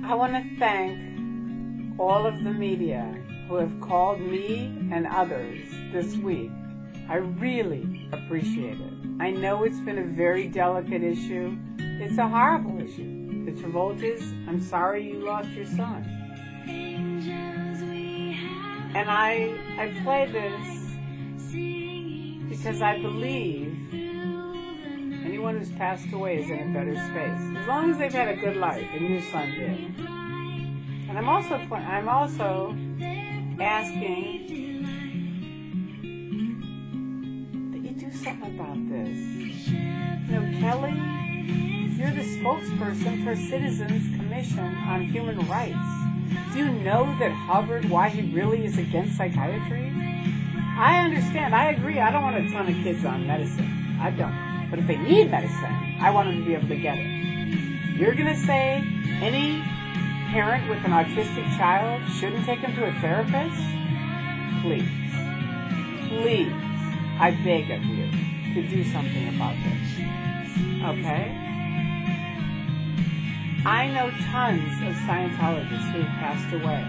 I want to thank all of the media who have called me and others this week. I really appreciate it. I know it's been a very delicate issue. It's a horrible issue. The Travoltas, I'm sorry you lost your son. And I play this because I believe anyone who's passed away is in a better space, as long as they've had a good life, and your son did. And I'm also asking that you do something about this. You know, Kelly, you're the spokesperson for Citizens Commission on Human Rights. Do you know that Hubbard, why he really is against psychiatry? I understand. I agree. I don't want a ton of kids on medicine. I don't. But if they need medicine, I want them to be able to get it. You're going to say any parent with an autistic child shouldn't take him to a therapist? Please. Please. I beg of you to do something about this. Okay? I know tons of Scientologists who have passed away.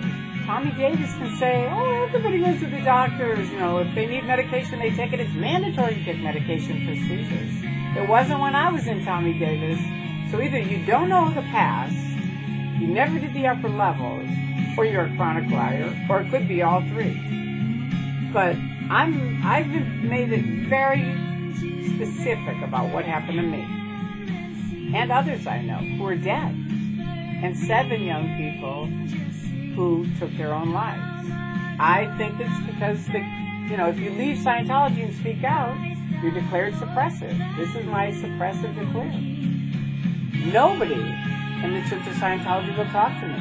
Tommy Davis can say, oh, everybody goes to the doctors. You know, if they need medication, they take it. It's mandatory to take medication for seizures. It wasn't when I was in Tommy Davis. So either you don't know the past, you never did the upper levels, or you're a chronic liar, or it could be all three. But I've made it very specific about what happened to me. And others I know who are dead. And 7 young people who took their own lives. I think it's because, if you leave Scientology and speak out, you're declared suppressive. This is my suppressive declare. Nobody in the Church of Scientology will talk to me.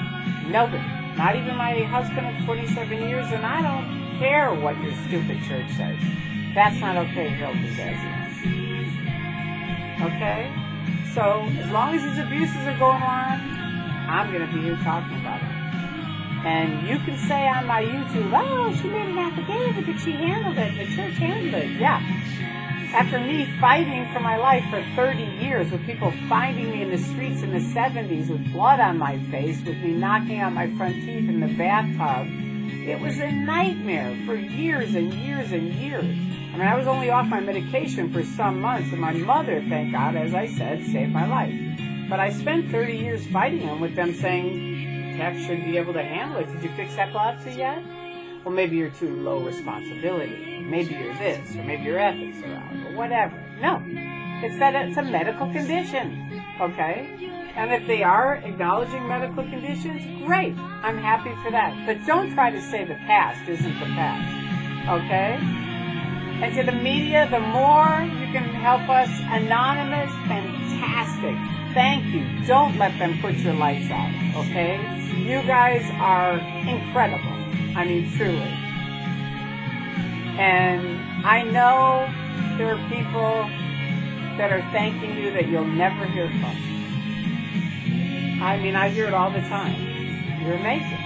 Nobody. Not even my husband of 27 years, and I don't care what your stupid church says. That's not okay, Hilton says. Okay? So, as long as these abuses are going on, I'm going to be here talking about it. And you can say on my YouTube, oh, she made an affidavit that she handled it, the church handled it. Yeah. After me fighting for my life for 30 years, with people finding me in the streets in the 70s with blood on my face, with me knocking out my front teeth in the bathtub, it was a nightmare for years and years and years. I mean, I was only off my medication for some months, and my mother, thank God, as I said, saved my life. But I spent 30 years fighting them with them saying, tech should be able to handle it. Did you fix epilepsy yet? Well, maybe you're too low responsibility. Maybe you're this, or maybe your ethics are out, or whatever. No. It's that it's a medical condition, okay? And if they are acknowledging medical conditions, great. I'm happy for that. But don't try to say the past isn't the past, okay? And to the media, the more you can help us, anonymous, fantastic. Thank you. Don't let them put your lights out, okay? You guys are incredible. I mean, truly. And I know there are people that are thanking you that you'll never hear from. I mean, I hear it all the time. You're amazing.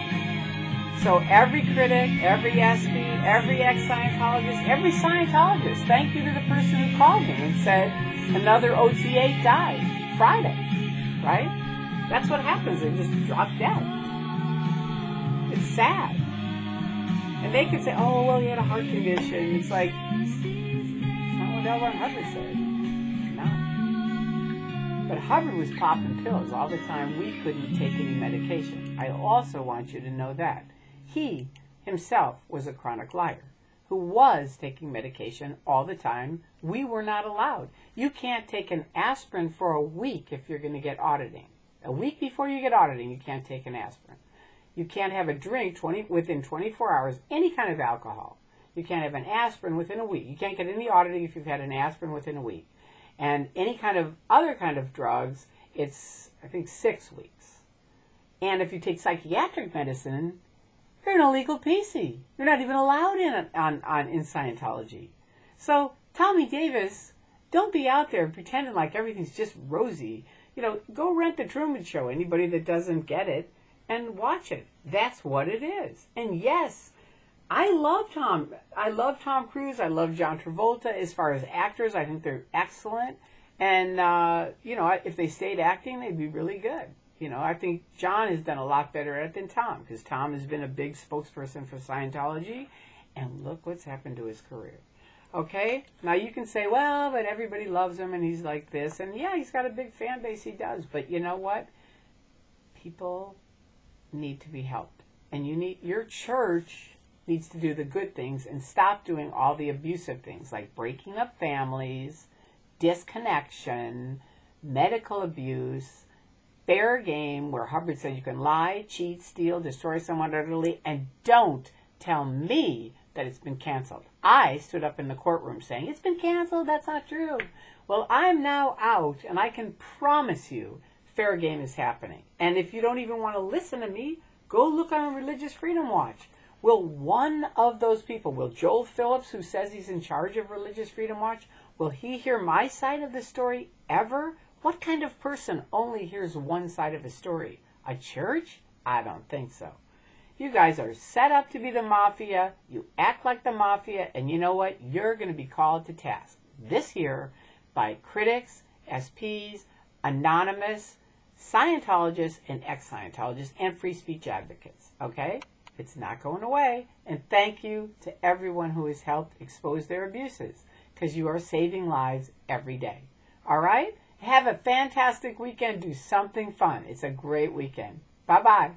So every critic, every SP, every ex-Scientologist, every Scientologist, thank you to the person who called me and said another OT8 died Friday, right? That's what happens. They just drop dead. It's sad. And they could say, oh, well, he had a heart condition. It's like, it's not what L. Ron Hubbard said. No. But Hubbard was popping pills all the time. We couldn't take any medication. I also want you to know that. He himself was a chronic liar who was taking medication all the time. We were not allowed. You can't take an aspirin for a week if you're going to get auditing. A week before you get auditing, you can't take an aspirin. You can't have a drink within 24 hours, any kind of alcohol. You can't have an aspirin within a week. You can't get any auditing if you've had an aspirin within a week. And any kind of other kind of drugs, it's, I think, 6 weeks. And if you take psychiatric medicine, you're an illegal PC. You're not even allowed in Scientology. So, Tommy Davis, don't be out there pretending like everything's just rosy. You know, go rent the Truman Show, anybody that doesn't get it, and watch it. That's what it is. And yes, I love Tom. I love Tom Cruise. I love John Travolta. As far as actors, I think they're excellent. And, if they stayed acting, they'd be really good. I think John has done a lot better at it than Tom, because Tom has been a big spokesperson for Scientology, and look what's happened to his career. Okay? Now you can say, well, but everybody loves him and he's like this. And yeah, he's got a big fan base, he does. But you know what? People need to be helped. And your church needs to do the good things and stop doing all the abusive things, like breaking up families, disconnection, medical abuse, fair game, where Hubbard says you can lie, cheat, steal, destroy someone utterly, and don't tell me that it's been canceled. I stood up in the courtroom saying, it's been canceled, that's not true. Well, I'm now out, and I can promise you fair game is happening. And if you don't even want to listen to me, go look on Religious Freedom Watch. Will one of those people, will Joel Phillips, who says he's in charge of Religious Freedom Watch, will he hear my side of the story ever? What kind of person only hears one side of a story? A church? I don't think so. You guys are set up to be the mafia. You act like the mafia, and you know what? You're going to be called to task this year by critics, SPs, anonymous, Scientologists, and ex-Scientologists, and free speech advocates. Okay? It's not going away. And thank you to everyone who has helped expose their abuses, because you are saving lives every day. All right? Have a fantastic weekend. Do something fun. It's a great weekend. Bye-bye.